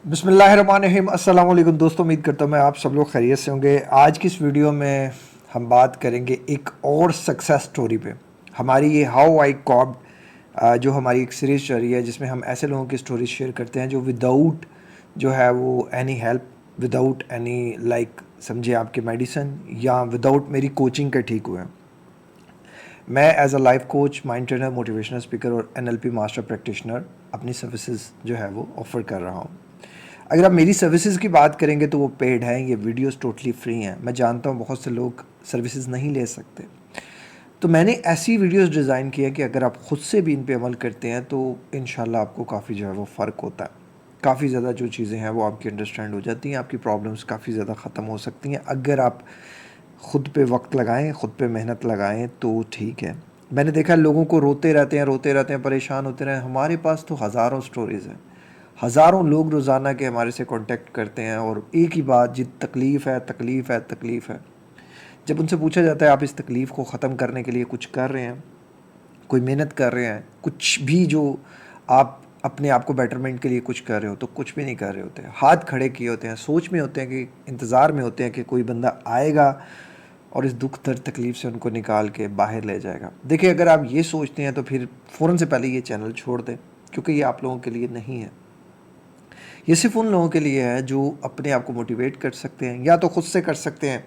बिस्मिल्लाहिर्रहमानिर्रहीम। अस्सलाम वालेकुम दोस्तों, उम्मीद करता हूँ मैं आप सब लोग खैरियत से होंगे। आज की इस वीडियो में हम बात करेंगे एक और सक्सेस स्टोरी पे। हमारी ये हाउ आई कॉप्ड जो हमारी एक सीरीज़ चल रही है, जिसमें हम ऐसे लोगों की स्टोरी शेयर करते हैं जो विदाउट जो है वो any help, without any like समझे आपके मेडिसिन या विदाउट मेरी कोचिंग के ठीक हुए हैं। मैं as a life coach, mind trainer, motivational speaker और NLP मास्टर प्रैक्टिशनर अपनी सर्विसेज जो है वो ऑफ़र कर रहा हूँ। अगर आप मेरी सर्विसेज की बात करेंगे तो वो पेड हैं, ये वीडियोस टोटली फ्री हैं। मैं जानता हूँ बहुत से लोग सर्विसेज नहीं ले सकते, तो मैंने ऐसी वीडियोस डिज़ाइन की है कि अगर आप ख़ुद से भी इन पे अमल करते हैं तो इंशाल्लाह आपको काफ़ी जो है वो फ़र्क होता है। काफ़ी ज़्यादा जो चीज़ें हैं वो आपकी अंडरस्टैंड हो जाती हैं, आपकी प्रॉब्लम्स काफ़ी ज़्यादा ख़त्म हो सकती हैं अगर आप ख़ुद पे वक्त लगाएं, ख़ुद पे मेहनत लगाएं तो ठीक है। मैंने देखा है लोगों को रोते रहते हैं, परेशान होते रहे। हमारे पास तो हज़ारों स्टोरीज़ हैं, हज़ारों लोग रोज़ाना के हमारे से कांटेक्ट करते हैं और एक ही बात, जी तकलीफ़ है, तकलीफ़ है, तकलीफ़ है। जब उनसे पूछा जाता है आप इस तकलीफ़ को ख़त्म करने के लिए कुछ कर रहे हैं, कोई मेहनत कर रहे हैं, कुछ भी जो आप अपने आप को बेटरमेंट के लिए कुछ कर रहे हो, तो कुछ भी नहीं कर रहे होते। हाथ खड़े किए होते हैं, सोच में होते हैं कि इंतज़ार में होते हैं कि कोई बंदा आएगा और इस दुख दर्द तकलीफ़ से उनको निकाल के बाहर ले जाएगा। देखिए, अगर आप ये सोचते हैं तो फिर फ़ौरन से पहले ये चैनल छोड़ दें, क्योंकि ये आप लोगों के लिए नहीं है। ये सिर्फ उन लोगों के लिए है जो अपने आप को मोटिवेट कर सकते हैं, या तो खुद से कर सकते हैं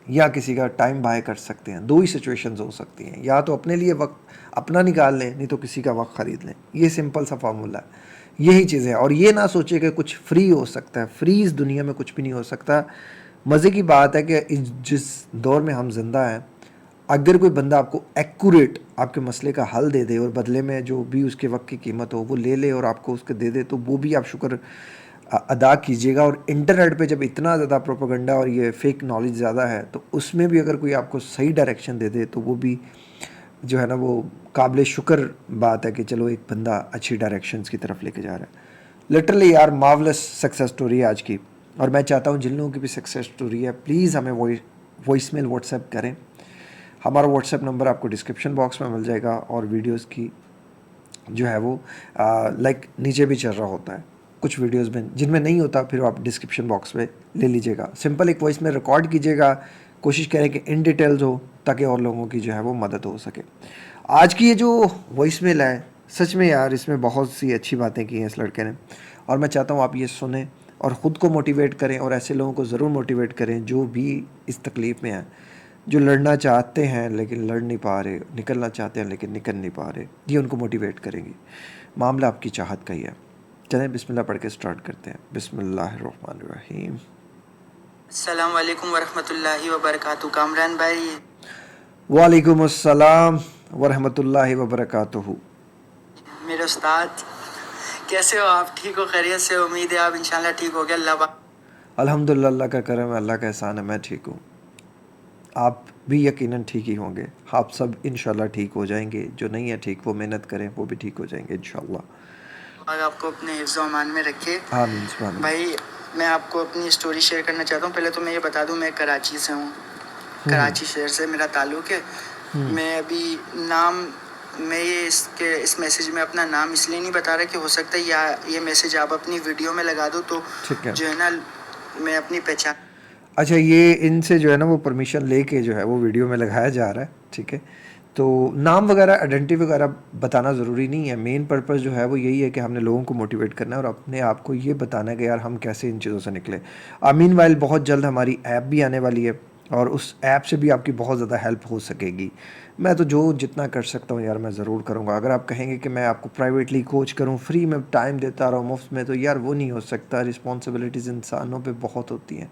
या किसी का टाइम बाय कर सकते हैं। दो ही सिचुएशंस हो सकती हैं, या तो अपने लिए वक्त अपना निकाल लें, नहीं तो किसी का वक्त ख़रीद लें। ये सिंपल सा फार्मूला है, यही चीज़ है। और ये ना सोचे कि कुछ फ्री हो सकता है, फ्री इस दुनिया में कुछ भी नहीं हो सकता। मज़े की बात है कि जिस दौर में हम जिंदा हैं, अगर कोई बंदा आपको एक्यूरेट आपके मसले का हल दे दे और बदले में जो भी उसके वक्त की कीमत हो वो ले ले और आपको उसके दे दे, तो वो भी आप शुक्र अदा कीजिएगा। और इंटरनेट पे जब इतना ज़्यादा प्रोपेगेंडा और ये फेक नॉलेज ज़्यादा है, तो उसमें भी अगर कोई आपको सही डायरेक्शन दे दे तो वो भी जो है ना वो काबिल शुक्र बात है कि चलो एक बंदा अच्छी डायरेक्शंस की तरफ लेके जा रहा है। लिटरली यार, मार्वलस सक्सेस स्टोरी है आज की। और मैं चाहता हूँ जिन लोगों की भी सक्सेस स्टोरी है, प्लीज़ हमें वॉइसमेल व्हाट्सएप करें। हमारा व्हाट्सएप नंबर आपको डिस्क्रिप्शन बॉक्स में मिल जाएगा और वीडियोस की जो है वो लाइक नीचे भी चल रहा होता है। कुछ वीडियोस में जिनमें नहीं होता, फिर आप डिस्क्रिप्शन बॉक्स में ले लीजिएगा। सिंपल एक वॉइस में रिकॉर्ड कीजिएगा, कोशिश करें कि इन डिटेल्स हो ताकि और लोगों की जो है वो मदद हो सके। आज की ये जो वॉइस मेल है, सच में यार इसमें बहुत सी अच्छी बातें की हैं इस लड़के ने, और मैं चाहता हूँ आप ये सुने और ख़ुद को मोटिवेट करें और ऐसे लोगों को ज़रूर मोटिवेट करें जो भी इस तकलीफ़ में हैं, जो लड़ना चाहते हैं लेकिन लड़ नहीं पा रहे, निकलना चाहते हैं लेकिन निकल नहीं पा रहे। ये उनको मोटिवेट करेंगी। मामला आपकी चाहत का ही है। चलें बिस्मिल्लाह पढ़ के स्टार्ट करते हैं। बिस्मिल्लाहिर्रहमानिर्रहीम। अस्सलाम वालेकुम वरहमतुल्लाहि वबरकातुहू। कामरान भाई, वालेकुम अस्सलाम वरहमतुल्लाहि वबरकातुहू। मेरे उस्ताद, कैसे हो आप? ठीक हो? खैरियत से? उम्मीद है आप इंशाल्लाह ठीक हो गए। अल्लाह अल्हम्दुलिल्लाह, अल्लाह का करम है, अल्लाह का एहसान है, मैं ठीक हूँ। आप भी यकीनन ठीक ही होंगे। आप सब इंशाल्लाह ठीक हो जाएंगे। जो नहीं है ठीक, वो मेहनत करें, वो भी ठीक हो जाएंगे इंशाल्लाह। पाक आपको अपने हिफ्ज़ व अमान में रखे। आमीन सुभान अल्लाह। भाई, मैं आपको अपनी स्टोरी शेयर करना चाहता हूँ। पहले तो मैं ये बता दूँ, मैं कराची से हूँ। कराची शहर से मेरा ताल्लुक़ है। मैं अभी नाम मैं इस मैसेज में अपना नाम इसलिए नहीं बता रहा कि हो सकता है या ये मैसेज आप अपनी वीडियो में लगा दो तो ठीक है। जो है ना, मैं अपनी पहचान। अच्छा, ये इनसे जो है ना वो परमिशन लेके जो है वो वीडियो में लगाया जा रहा है, ठीक है। तो नाम वगैरह, आइडेंटिटी वगैरह बताना ज़रूरी नहीं है। मेन पर्पस जो है वो यही है कि हमने लोगों को मोटिवेट करना है और अपने आप को ये बताना है कि यार हम कैसे इन चीज़ों से निकले। मीनवाइल बहुत जल्द हमारी ऐप भी आने वाली है और उस ऐप से भी आपकी बहुत ज़्यादा हेल्प हो सकेगी। मैं तो जो जितना कर सकता हूँ यार मैं ज़रूर करूँगा। अगर आप कहेंगे कि मैं आपको प्राइवेटली कोच करूँ, फ्री में टाइम देता रहूँ मुफ्त में, तो यार वो नहीं हो सकता। रिस्पॉन्सिबिलिटीज़ इंसानों पे बहुत होती हैं।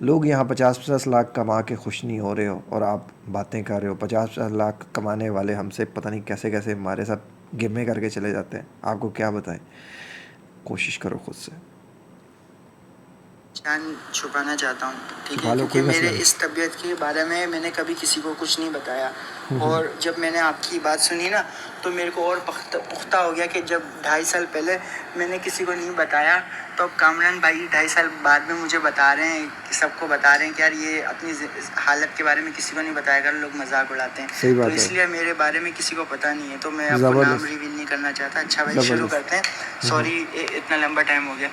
लोग यहाँ 50-50 लाख कमा के खुश नहीं हो रहे हो और आप बातें कर रहे हो। 50-50 लाख कमाने वाले हमसे पता नहीं कैसे कैसे हमारे साथ गेमें करके चले जाते हैं। आपको क्या बताएं, कोशिश करो खुद से। जान छुपाना चाहता हूँ, ठीक छुपा है, लो, क्योंकि कोई मेरे मसला नहीं। इस तबीयत के बारे में मैंने कभी किसी को कुछ नहीं बताया। और जब मैंने आपकी बात सुनी ना, तो मेरे को और पुख्ता हो गया कि जब 2.5 साल पहले मैंने किसी को नहीं बताया, तो अब कामरान भाई 2.5 साल बाद में मुझे बता रहे हैं, कि सबको बता रहे हैं कि यार ये अपनी हालत के बारे में किसी को नहीं बताएगा, लोग मजाक उड़ाते हैं। सही बात तो है। इसलिए मेरे बारे में किसी को पता नहीं है, तो मैं आपको नाम ज़बरदस्त। रिवील नहीं करना चाहता। अच्छा भाई शुरू ज़बरदस्त। करते हैं। सॉरी इतना लंबा टाइम हो गया।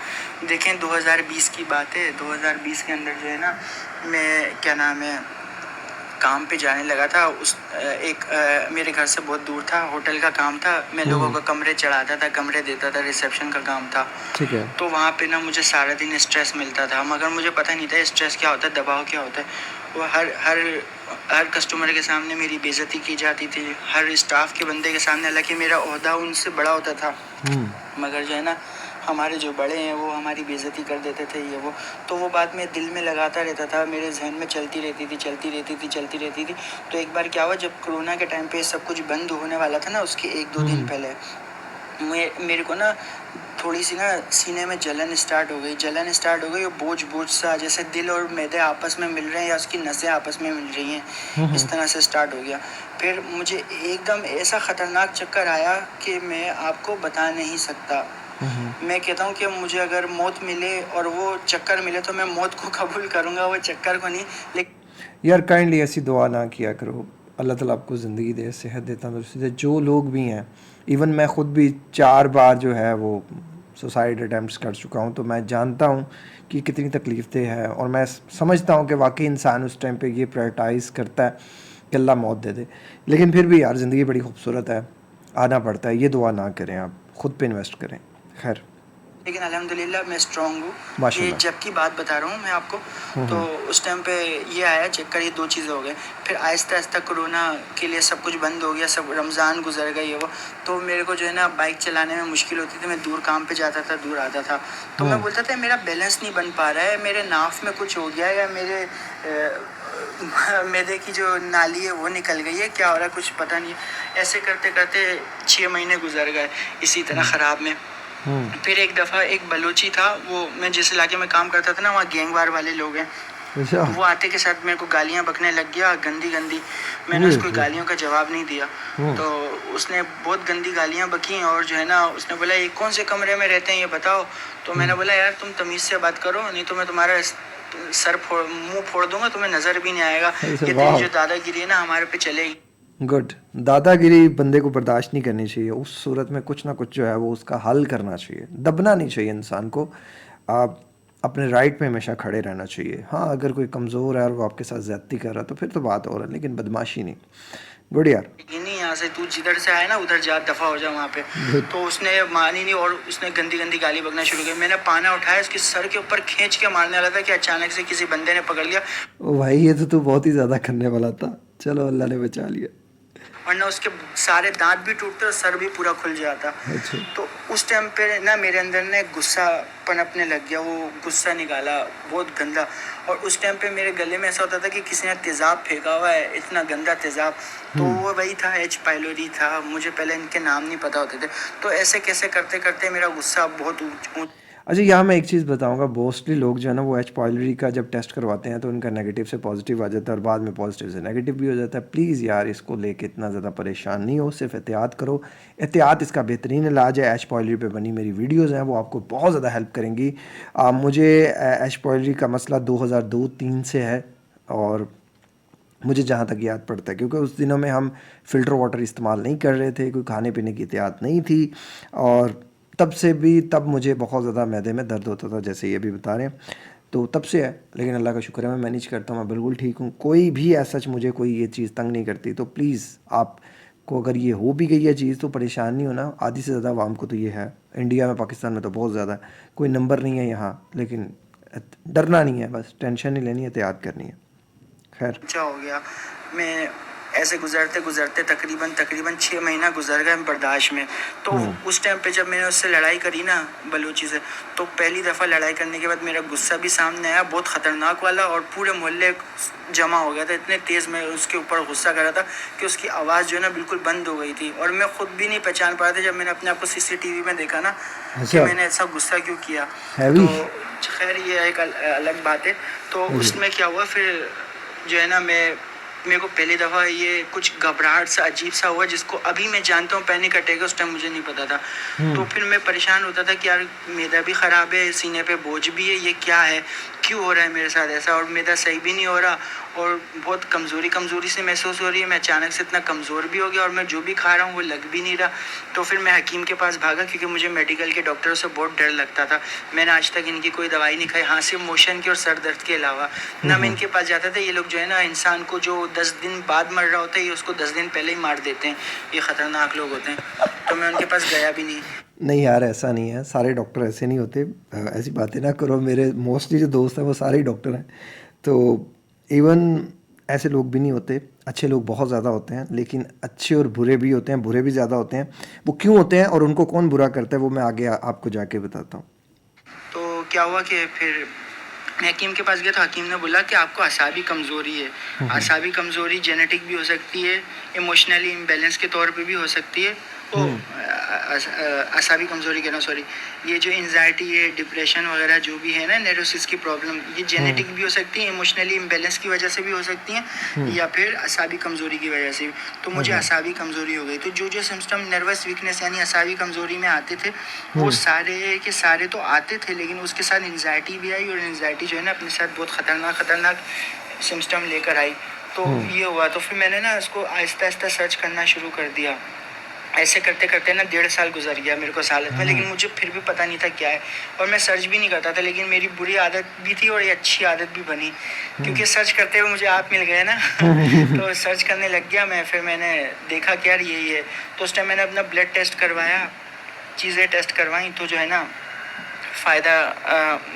देखें 2020 की बात है। 2020 के अंदर जो है ना, मैं क्या नाम है, काम पे जाने लगा था। मेरे घर से बहुत दूर था, होटल का काम था। मैं लोगों को कमरे चढ़ाता था, कमरे देता था, रिसेप्शन का काम था। ठीक है। तो वहाँ पे ना मुझे सारा दिन स्ट्रेस मिलता था, मगर मुझे पता नहीं था स्ट्रेस क्या होता है, दबाव क्या होता है। वो हर कस्टमर के सामने मेरी बेइज्जती की जाती थी, हर स्टाफ के बंदे के सामने। हालांकि मेरा ओहदा उनसे बड़ा होता था, मगर जो है ना, हमारे जो बड़े हैं वो हमारी बेइज्जती कर देते थे, ये वो। तो वो बात मैं दिल में लगाता रहता था, मेरे जहन में चलती रहती थी। तो एक बार क्या हुआ, जब कोरोना के टाइम पे सब कुछ बंद होने वाला था ना, उसके 1-2 दिन पहले मेरे को ना थोड़ी सी ना सीने में जलन स्टार्ट हो गई। और बोझ सा, जैसे दिल और मैदे आपस में मिल रहे हैं या उसकी नसें आपस में मिल रही हैं, इस तरह से स्टार्ट हो गया। फिर मुझे एकदम ऐसा ख़तरनाक चक्कर आया कि मैं आपको बता नहीं सकता। मैं कहता हूँ कि मुझे अगर मौत मिले और वो चक्कर मिले तो मैं मौत को कबूल करूँगा, वो चक्कर को नहीं। लेकिन यार काइंडली ऐसी दुआ ना किया करो। अल्लाह ताला आपको ज़िंदगी दे, सेहत दे, तंदुरुस्ती दे। जो लोग भी हैं, इवन मैं ख़ुद भी 4 बार जो है वो सुसाइड अटैम्प्ट्स कर चुका हूँ, तो मैं जानता हूँ कि कितनी तकलीफ़ें हैं। और मैं समझता हूँ कि वाकई इंसान उस टाइम पे ये प्रायोरिटाइज़ करता है कि अल्लाह मौत दे दे। लेकिन फिर भी यार ज़िंदगी बड़ी खूबसूरत है, आना पड़ता है। ये दुआ ना करें, आप ख़ुद पे इन्वेस्ट करें। खैर, अल्हम्दुलिल्लाह मैं स्ट्रॉन्ग हूँ। ये माशाल्लाह। जब की बात बता रहा हूँ मैं आपको। तो उस टाइम पे ये आया चक्कर, ये 2 चीज़ें हो गई। फिर आहिस्ता कोरोना के लिए सब कुछ बंद हो गया, सब रमज़ान गुजर गई, ये वो। तो मेरे को जो है ना बाइक चलाने में मुश्किल होती थी, मैं दूर काम पे जाता था, दूर आता था। तो मैं बोलता था मेरा बैलेंस नहीं बन पा रहा है, मेरे नाफ में कुछ हो गया है, या मेरे मैदे की जो नाली है वो निकल गई है, क्या हो रहा है कुछ पता नहीं। ऐसे करते करते 6 महीने गुजर गए इसी तरह ख़राब में। फिर एक दफ़ा एक बलोची था, वो मैं जिस इलाके में काम करता था ना, वहाँ गैंगवार वाले लोग हैं। अच्छा। वो आते के साथ मेरे को गालियाँ बकने लग गया, गंदी। मैंने उसको गालियों का जवाब नहीं दिया। तो उसने बहुत गंदी गालियाँ बकी, और जो है ना उसने बोला ये कौन से कमरे में रहते हैं ये बताओ। तो मैंने बोला यार तुम तमीज़ से बात करो, नहीं तो मैं तुम्हारा मुंह फोड़ दूंगा, तुम्हें नज़र भी नहीं आएगा। ये तेरी जो दादागिरी है ना हमारे पे चलेगी। गुड। दादागिरी बंदे को बर्दाश्त नहीं करनी चाहिए। उस सूरत में कुछ ना कुछ जो है वो उसका हल करना चाहिए, दबना नहीं चाहिए इंसान को। आप अपने राइट पे हमेशा खड़े रहना चाहिए। हाँ, अगर कोई कमज़ोर है और वो आपके साथ ज़्यादती कर रहा है तो फिर तो बात हो रहा है, लेकिन बदमाशी नहीं। गुड यार। नहीं, यहाँ से तू जिधर से आया ना उधर जा, दफ़ा हो जा वहाँ पे। तो उसने मानी नहीं, और उसने गंदी गाली बकना शुरू की। मैंने पाना उठाया, उसके सर के ऊपर खींच के मारने वाला था कि अचानक से किसी बंदे ने पकड़ लिया। ओ भाई, ये तो तू बहुत ही ज़्यादा करने वाला था। चलो अल्लाह ने बचा लिया। वरना उसके सारे दांत भी टूटते और सर भी पूरा खुल जाता। अच्छा। तो उस टाइम पे ना मेरे अंदर ने गुस्सा पनपने लग गया, वो गुस्सा निकाला बहुत गंदा। और उस टाइम पे मेरे गले में ऐसा होता था कि किसी ने तेज़ाब फेंका हुआ है, इतना गंदा तेज़ाब। तो वो वही था, एच पाइलोरी था। मुझे पहले इनके नाम नहीं पता होते थे। तो ऐसे कैसे करते करते मेरा गुस्सा बहुत ऊँच। अच्छा, यहाँ मैं एक चीज़ बताऊंगा। मोस्टली लोग जो है ना वो एच पाइलरी का जब टेस्ट करवाते हैं तो उनका नेगेटिव से पॉजिटिव आ जाता है और बाद में पॉजिटिव से नेगेटिव भी हो जाता है। प्लीज़ यार इसको लेके इतना ज़्यादा परेशान नहीं हो, सिर्फ एहतियात करो। एहतियात इसका बेहतरीन इलाज है। एच पाइलरी पे बनी मेरी वीडियोज़ हैं, वो आपको बहुत ज़्यादा हेल्प करेंगी। मुझे एच पाइलरी का मसला 2002-03 से है, और मुझे जहाँ तक याद पड़ता है, क्योंकि उस दिनों में हम फ़िल्टर वाटर इस्तेमाल नहीं कर रहे थे, कोई खाने पीने की एहतियात नहीं थी, और तब से भी तब मुझे बहुत ज़्यादा मैदे में दर्द होता था, जैसे ये भी बता रहे हैं। तो तब से है, लेकिन अल्लाह का शुक्र है मैं मैनेज करता हूँ, मैं बिल्कुल ठीक हूँ। कोई भी ऐसा मुझे कोई ये चीज़ तंग नहीं करती। तो प्लीज़ आपको अगर ये हो भी गई है चीज़ तो परेशान नहीं होना। आधी से ज़्यादा आवाम को तो ये है, इंडिया में, पाकिस्तान में तो बहुत ज़्यादा है। कोई नंबर नहीं है यहाँ, लेकिन डरना नहीं है, बस टेंशन नहीं लेनी है, एहतियात करनी है। खैर, अच्छा हो गया। मैं ऐसे गुजरते गुजरते तकरीबन 6 महीना गुजर गए बर्दाश्त में। तो उस टाइम पे जब मैंने उससे लड़ाई करी ना बलूची से, तो पहली दफ़ा लड़ाई करने के बाद मेरा गुस्सा भी सामने आया, बहुत ख़तरनाक वाला, और पूरे मोहल्ले जमा हो गया था। इतने तेज़ मैं उसके ऊपर गुस्सा कर रहा था कि उसकी आवाज़ जो है ना बिल्कुल बंद हो गई थी, और मैं ख़ुद भी नहीं पहचान पा रहा था। जब मैंने अपने आप को CCTV में देखा ना कि मैंने ऐसा गुस्सा क्यों किया। तो खैर ये एक अलग बात है। तो उसमें क्या हुआ फिर जो है ना, मैं मेरे को पहली दफ़ा ये कुछ घबराहट सा अजीब सा हुआ, जिसको अभी मैं जानता हूँ पैनिक अटैक है, उस टाइम मुझे नहीं पता था। तो फिर मैं परेशान होता था कि यार मैदा भी ख़राब है, सीने पे बोझ भी है, ये क्या है, क्यों हो रहा है मेरे साथ ऐसा, और मैदा सही भी नहीं हो रहा, और बहुत कमज़ोरी से महसूस हो रही है, मैं अचानक से इतना कमज़ोर भी हो गया, और मैं जो भी खा रहा हूँ वो लग भी नहीं रहा। तो फिर मैं हकीम के पास भागा, क्योंकि मुझे मेडिकल के डॉक्टरों से बहुत डर लगता था। मैंने आज तक इनकी कोई दवाई नहीं खाई, हाँ सिर्फ मोशन की और सर दर्द के अलावा। ना मैं इनके पास जाता था, ये लोग जो है ना इंसान को जो 10 दिन बाद मर रहा होता है, ये उसको 10 दिन पहले ही मार देते हैं, ये ख़तरनाक लोग होते हैं। तो मैं उनके पास गया भी नहीं। नहीं यार, ऐसा नहीं है, सारे डॉक्टर ऐसे नहीं होते। ऐसी बातें ना करो, मेरे मोस्टली जो दोस्त हैं वो सारे ही डॉक्टर हैं। तो इवन ऐसे लोग भी नहीं होते, अच्छे लोग बहुत ज़्यादा होते हैं, लेकिन अच्छे और बुरे भी होते हैं, बुरे भी ज़्यादा होते हैं। वो क्यों होते हैं और उनको कौन बुरा करता है वो मैं आगे आपको जाके बताता हूँ। तो क्या हुआ कि फिर मैं हकीम के पास गया, तो हकीम ने बोला कि आपको असाबी कमज़ोरी है। असाबी कमज़ोरी जेनेटिक भी हो सकती है, इमोशनली इम्बैलेंस के तौर पे भी हो सकती है। ओ असाबी कमज़ोरी कहना, सॉरी, ये जो एंजाइटी है, डिप्रेशन वगैरह जो भी है ना, नेरोसिस की प्रॉब्लम, ये जेनेटिक भी हो सकती है, इमोशनली इम्बैलेंस की वजह से भी हो सकती हैं, या फिर असाबी कमज़ोरी की वजह से भी। तो मुझे असाबी कमज़ोरी हो गई। तो जो जो सिम्टम नर्वस वीकनेस यानी असाबी कमज़ोरी में आते थे, वो सारे के सारे तो आते थे, लेकिन उसके साथ एंजाइटी भी आई, और एंजाइटी जो है ना अपने साथ बहुत ख़तरनाक सिम्टम लेकर आई। तो ये हुआ। तो फिर मैंने ना इसको आहिस्ता आहिस्ता सर्च करना शुरू कर दिया। ऐसे करते करते ना 1.5 साल गुजर गया मेरे को इस हालत में, लेकिन मुझे फिर भी पता नहीं था क्या है, और मैं सर्च भी नहीं करता था। लेकिन मेरी बुरी आदत भी थी और ये अच्छी आदत भी बनी, क्योंकि सर्च करते हुए मुझे आप मिल गए ना। तो सर्च करने लग गया मैं। फिर मैंने देखा कि यार यही है। तो उस टाइम मैंने अपना ब्लड टेस्ट करवाया, चीज़ें टेस्ट करवाई, तो जो है ना फ़ायदा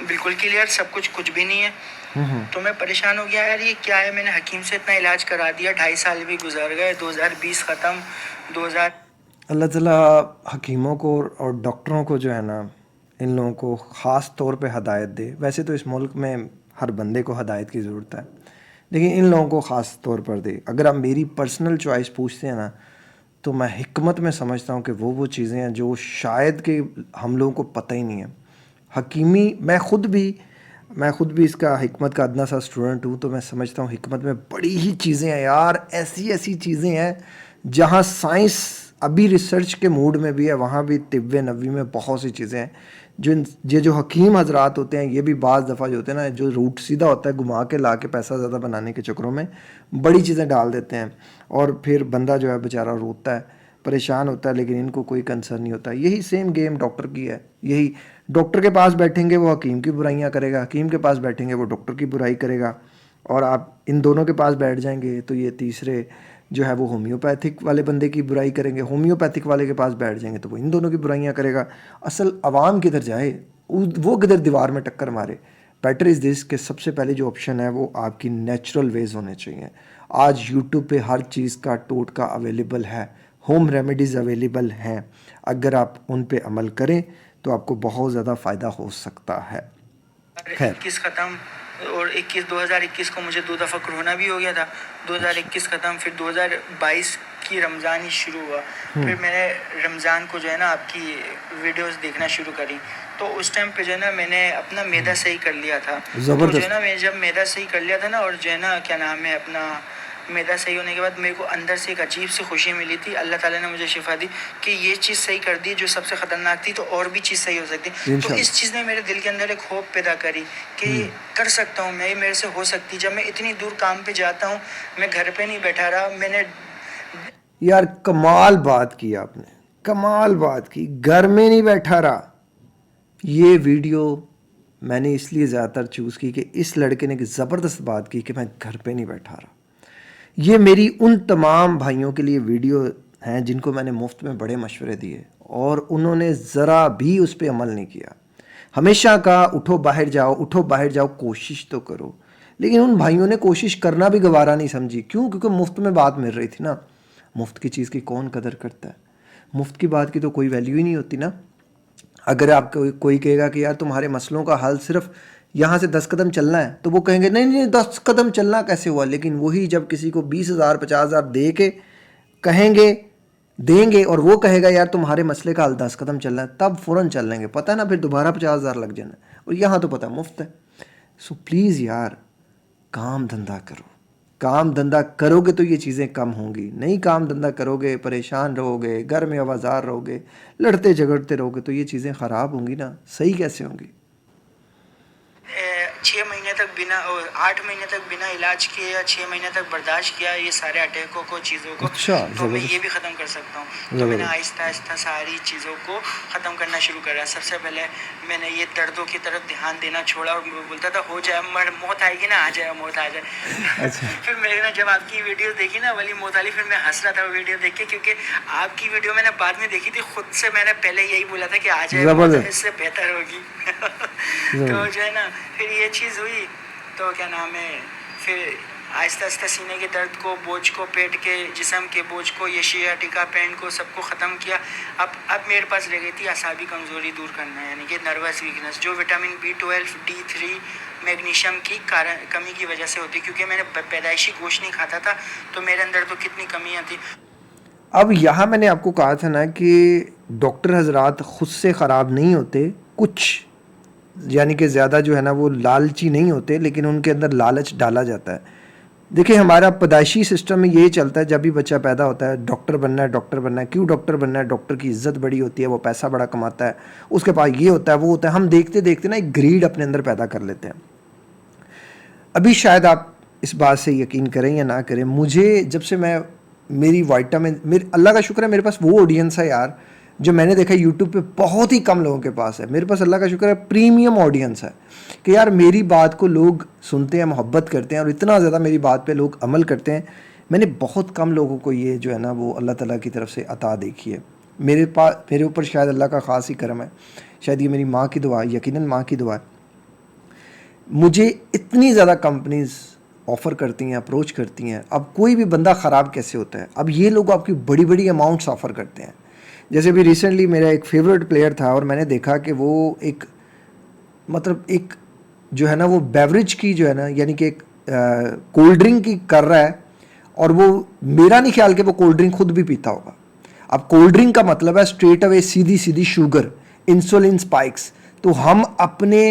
बिल्कुल क्लियर, सब कुछ भी नहीं है। तो मैं परेशान हो गया, यार ये क्या है। मैंने हकीम से इतना इलाज करा दिया, 2.5 साल भी गुजर गए, 2020 ख़त्म, 2000। अल्लाह ताला हकीमों को और डॉक्टरों को जो है ना, इन लोगों को ख़ास तौर पे हदायत दे। वैसे तो इस मुल्क में हर बंदे को हदायत की ज़रूरत है, लेकिन इन लोगों को ख़ास तौर पर दे। अगर आप मेरी पर्सनल चॉइस पूछते हैं ना, तो मैं हिकमत में समझता हूँ कि वो चीज़ें हैं जो शायद कि हम लोगों को पता ही नहीं है। हकीमी मैं ख़ुद भी इसका हिकमत का अदना सा स्टूडेंट हूँ, तो मैं समझता हूँ हिकमत में बड़ी ही चीज़ें हैं यार। ऐसी ऐसी चीज़ें हैं जहाँ साइंस अभी रिसर्च के मूड में भी है, वहाँ भी तिब्बे नबी में बहुत सी चीज़ें हैं जो हकीम हजरात होते हैं। ये भी बाज़ दफ़ा जो होते हैं ना, जो रूट सीधा होता है घुमा के ला के पैसा ज़्यादा बनाने के चक्करों में बड़ी चीज़ें डाल देते हैं, और फिर बंदा जो है बेचारा रोता है, परेशान होता है, लेकिन इनको कोई कंसर्न नहीं होता। यही सेम गेम डॉक्टर की है। यही डॉक्टर के पास बैठेंगे वो हकीम की बुराइयां करेगा, हकीम के पास बैठेंगे वो डॉक्टर की बुराई करेगा, और आप इन दोनों के पास बैठ जाएंगे तो ये तीसरे जो है वो होम्योपैथिक वाले बंदे की बुराई करेंगे, होम्योपैथिक वाले के पास बैठ जाएंगे तो वो इन दोनों की बुराइयां करेगा। असल अवाम किधर जाए, वो किधर दीवार में टक्कर मारे। बेटर इज़ दिस कि सबसे पहले जो ऑप्शन है वो आपकी नेचुरल वेज होने चाहिए। आज यूट्यूब पे हर चीज़ का टोटका अवेलेबल है, होम रेमेडीज़ अवेलेबल हैं। अगर आप उन पे अमल करें तो आपको बहुत ज़्यादा फ़ायदा हो सकता है। खैर, 21 ख़त्म, और 2021 को मुझे 2 दफ़ा कोरोना भी हो गया था। 2021 ख़त्म, फिर 2022 की रमज़ान ही शुरू हुआ। फिर मैंने रमज़ान को जो है ना आपकी वीडियोस देखना शुरू करी। तो उस टाइम पे जो है ना मैंने अपना मैदा सही कर लिया था। तो जो है ज़बरदस्त। ना मैं जब मैदा सही कर लिया था ना, और जो है ना क्या नाम है अपना मैदा सही होने के बाद मेरे को अंदर से एक अजीब सी खुशी मिली थी। अल्लाह ताला ने मुझे शिफा दी कि ये चीज़ सही कर दी जो सबसे ख़तरनाक थी, तो और भी चीज़ सही हो सकती। तो इस चीज़ ने मेरे दिल के अंदर एक होप पैदा करी कि कर सकता हूँ मैं, ये मेरे से हो सकती। जब मैं इतनी दूर काम पे जाता हूँ, मैं घर पे नहीं बैठा रहा। मैंने यार कमाल बात की आपने, कमाल बात की, घर में नहीं बैठा रहा। ये वीडियो मैंने इसलिए ज़्यादातर चूज़ की कि इस लड़के ने ज़बरदस्त बात की कि मैं घर पे नहीं बैठा रहा। ये मेरी उन तमाम भाइयों के लिए वीडियो हैं जिनको मैंने मुफ्त में बड़े मशवरे दिए और उन्होंने ज़रा भी उस पर अमल नहीं किया। हमेशा कहा उठो बाहर जाओ, उठो बाहर जाओ, कोशिश तो करो। लेकिन उन भाइयों ने कोशिश करना भी गवारा नहीं समझी। क्यों? क्योंकि मुफ्त में बात मिल रही थी ना। मुफ्त की चीज़ की कौन कदर करता है? मुफ्त की बात की तो कोई वैल्यू ही नहीं होती ना। अगर आपको कोई कहेगा कि यार तुम्हारे मसलों का हल सिर्फ यहाँ से 10 कदम चलना है, तो वो कहेंगे नहीं नहीं 10 कदम चलना कैसे हुआ। लेकिन वही जब किसी को 20,000 50,000 दे के कहेंगे देंगे और वो कहेगा यार तुम्हारे मसले का हल 10 कदम चलना है, तब फ़ौरन चल लेंगे। पता है ना, फिर दोबारा 50,000 लग जाना। और यहाँ तो पता है मुफ्त है। सो प्लीज़ यार काम धंधा करो, काम धंधा करोगे तो ये चीज़ें कम होंगी, नहीं काम धंधा करोगे, परेशान रहोगे, घर में आवाज़ार रहोगे, लड़ते झगड़ते रहोगे तो ये चीज़ें ख़राब होंगी ना, सही कैसे होंगी। 6 महीने तक बिना 8 महीने तक बिना इलाज किए या 6 महीने तक बर्दाश्त किया ये सारे अटैकों को, चीज़ों को, अच्छा, तो मैं ज़बरदस्त। ये भी ख़त्म कर सकता हूँ। तो मैंने आहिस्ता आहिस्ता सारी चीज़ों को ख़त्म करना शुरू करा। सबसे पहले मैंने ये दर्दों की तरफ ध्यान देना छोड़ा और मैं बोलता था हो जाए, मौत आएगी ना, आ जाए, मौत आ जाए। अच्छा। फिर मैंने ना जब आपकी वीडियो देखी ना वाली मौत वाली, फिर मैं हंस रहा था वो वीडियो देख के, क्योंकि आपकी वीडियो मैंने बाद में देखी थी। खुद से मैंने पहले यही बोला था कि आ जाए मौत, ज़बरदस्त। इससे बेहतर होगी। तो जो है ना, फिर ये चीज़ हुई तो क्या नाम है, फिर आहिस्ता आहिस्ता सीने के दर्द को, बोझ को, पेट के जिस्म के बोझ को, ये शियाटिका पेन को, सबको ख़त्म किया। अब मेरे पास रह गई थी असाबी कमज़ोरी दूर करना, यानी कि नर्वस वीकनेस, जो विटामिन B12, D3, मैग्नीशियम की कमी की वजह से होती, क्योंकि मैंने पैदाइशी गोश्त नहीं खाता था, तो मेरे अंदर तो कितनी कमियाँ थी। अब यहाँ मैंने आपको कहा था ना कि डॉक्टर हजरात ख़ुद से ख़राब नहीं होते, कुछ यानी कि ज़्यादा जो है ना वो लालची नहीं होते, लेकिन उनके अंदर लालच डाला जाता है। देखिए हमारा पैदाइशी सिस्टम में यही चलता है, जब भी बच्चा पैदा होता है डॉक्टर बनना है, डॉक्टर बनना है। क्यों डॉक्टर बनना है? डॉक्टर की इज़्ज़त बड़ी होती है, वो पैसा बड़ा कमाता है, उसके पास ये होता है, वो होता है। हम देखते देखते ना एक ग्रीड अपने अंदर पैदा कर लेते हैं। अभी शायद आप इस बात से यकीन करें या ना करें, मुझे जब से मैं मेरी विटामिन, मेरे अल्लाह का शुक्र है मेरे पास वो ऑडियंस है यार, जो मैंने देखा यूट्यूब पे बहुत ही कम लोगों के पास है। मेरे पास अल्लाह का शुक्र है प्रीमियम ऑडियंस है कि यार मेरी बात को लोग सुनते हैं, मोहब्बत करते हैं, और इतना ज़्यादा मेरी बात पे लोग अमल करते हैं। मैंने बहुत कम लोगों को ये जो है ना वो अल्लाह ताला की तरफ से अता देखी है। मेरे ऊपर शायद अल्लाह का ख़ास ही करम है, शायद ये मेरी माँ की दुआ है, यकीनन माँ की दुआ है। मुझे इतनी ज़्यादा कंपनीज़ ऑफ़र करती हैं, अप्रोच करती हैं। अब कोई भी बंदा ख़राब कैसे होता है? अब ये लोग आपकी बड़ी बड़ी अमाउंट्स ऑफ़र करते हैं। जैसे भी रिसेंटली मेरा एक फेवरेट प्लेयर था और मैंने देखा कि वो एक मतलब एक जो है ना वो बेवरेज की जो है ना, यानी कि एक कोल्ड ड्रिंक की कर रहा है, और वो मेरा नहीं ख्याल कि वो कोल्ड ड्रिंक खुद भी पीता होगा। अब कोल्ड ड्रिंक का मतलब है स्ट्रेट अवे सीधी सीधी शुगर, इंसुलिन स्पाइक्स। तो हम अपने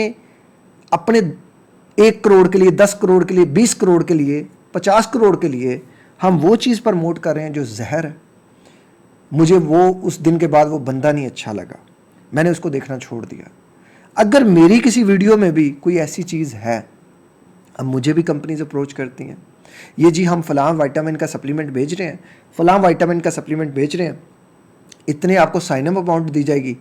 1 करोड़ के लिए, 10 करोड़ के लिए, 20 करोड़ के लिए, 50 करोड़ के लिए हम वो चीज़ प्रमोट कर रहे हैं जो जहर है। मुझे वो उस दिन के बाद वो बंदा नहीं अच्छा लगा, मैंने उसको देखना छोड़ दिया। अगर मेरी किसी वीडियो में भी कोई ऐसी चीज़ है, अब मुझे भी कंपनीज अप्रोच करती हैं, ये जी हम फ़लाँ विटामिन का सप्लीमेंट बेच रहे हैं, फ़लाँ विटामिन का सप्लीमेंट बेच रहे हैं, इतने आपको साइन अप अमाउंट दी जाएगी।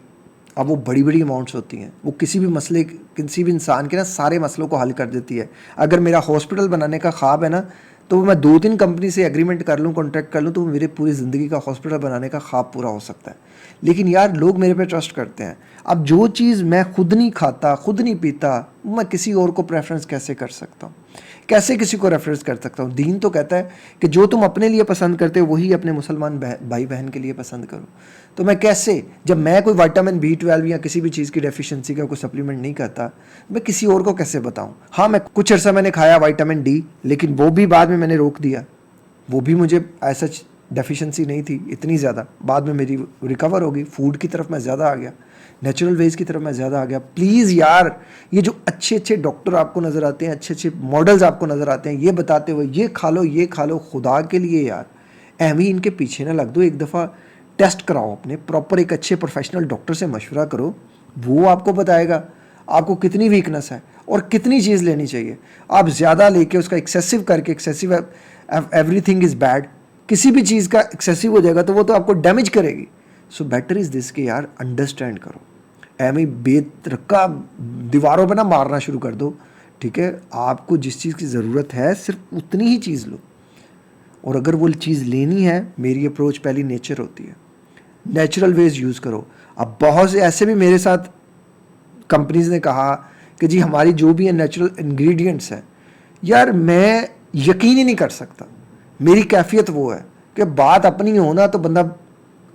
अब वो बड़ी बड़ी अमाउंट्स होती हैं, वो किसी भी मसले, किसी भी इंसान के ना सारे मसलों को हल कर देती है। अगर मेरा हॉस्पिटल बनाने का ख्वाब है ना, तो मैं 2-3 कंपनी से एग्रीमेंट कर लूँ, कॉन्ट्रैक्ट कर लूँ, तो मेरे पूरी ज़िंदगी का हॉस्पिटल बनाने का ख्वाब पूरा हो सकता है। लेकिन यार लोग मेरे पे ट्रस्ट करते हैं। अब जो चीज़ मैं खुद नहीं खाता, खुद नहीं पीता, मैं किसी और को प्रेफरेंस कैसे कर सकता हूँ? कैसे किसी को रेफरेंस कर सकता हूँ? दीन तो कहता है कि जो तुम अपने लिए पसंद करते हो वही अपने मुसलमान भाई बहन के लिए पसंद करो। तो मैं कैसे, जब मैं कोई विटामिन B12 या किसी भी चीज़ की डेफिशिएंसी का कोई सप्लीमेंट नहीं करता, मैं किसी और को कैसे बताऊँ? हाँ, मैं कुछ अर्सा मैंने खाया विटामिन D, लेकिन वो भी बाद में मैंने रोक दिया। वो भी मुझे ऐसा डेफिशिएंसी नहीं थी इतनी ज़्यादा, बाद में मेरी रिकवर हो गई। फूड की तरफ मैं ज़्यादा आ गया, नेचुरल वेज की तरफ मैं ज़्यादा आ गया। प्लीज़ यार, ये जो अच्छे अच्छे डॉक्टर आपको नज़र आते हैं, अच्छे अच्छे मॉडल्स आपको नज़र आते हैं, ये बताते हुए ये खा लो, ये खा लो, खुदा के लिए यार एवं इनके पीछे ना लग दो। एक दफ़ा टेस्ट कराओ अपने, प्रॉपर एक अच्छे प्रोफेशनल डॉक्टर से मशवरा करो, वो आपको बताएगा आपको कितनी वीकनेस है और कितनी चीज़ लेनी चाहिए। आप ज़्यादा लेके उसका एक्सेसिव करके, एक्सेसिव एवरीथिंग इज़ बैड, किसी भी चीज़ का एक्सेसिव हो जाएगा तो वो तो आपको डैमेज करेगी। सो बेटर इज़ दिस कि यार अंडरस्टैंड करो, एम बेतरका दीवारों पे ना मारना शुरू कर दो, ठीक है? आपको जिस चीज़ की ज़रूरत है सिर्फ उतनी ही चीज़ लो, और अगर वो चीज़ लेनी है, मेरी अप्रोच पहली नेचर होती है, नेचुरल वेज यूज़ करो। अब बहुत से ऐसे भी मेरे साथ कंपनीज ने कहा कि जी हमारी जो भी है नेचुरल इंग्रेडिएंट्स हैं, यार मैं यकीन ही नहीं कर सकता। मेरी कैफियत वो है कि बात अपनी होना तो बंदा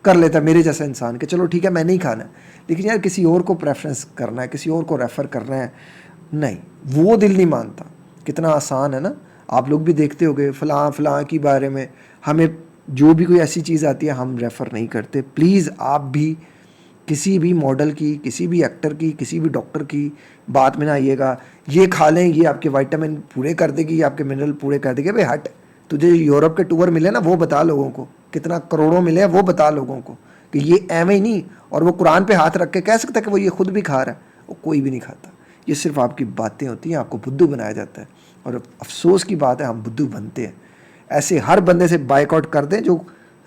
कर लेता है, मेरे जैसा इंसान, कि चलो ठीक है मैं नहीं खाना, लेकिन यार किसी और को प्रेफरेंस करना है, किसी और को रेफ़र करना है, नहीं, वो दिल नहीं मानता। कितना आसान है ना, आप लोग भी देखते होगे फ़लाँ फ़लाँ की बारे में, हमें जो भी कोई ऐसी चीज़ आती है हम रेफ़र नहीं करते। प्लीज़ आप भी किसी भी मॉडल की, किसी भी एक्टर की, किसी भी डॉक्टर की बात में ना आइएगा, ये खा लें, ये आपके विटामिन पूरे कर देगी, आपके मिनरल पूरे कर देगी। भाई हट, तुझे यूरोप के टूर मिले ना वो बता लोगों को, कितना करोड़ों मिले हैं वो बता लोगों को, कि ये एवं ही नहीं। और वो कुरान पे हाथ रख के कह सकता है कि वो ये खुद भी खा रहा है, वो कोई भी नहीं खाता। ये सिर्फ आपकी बातें होती हैं, आपको बुद्धू बनाया जाता है। और अफसोस की बात है हम बुद्धू बनते हैं। ऐसे हर बंदे से बाइकआउट कर दें जो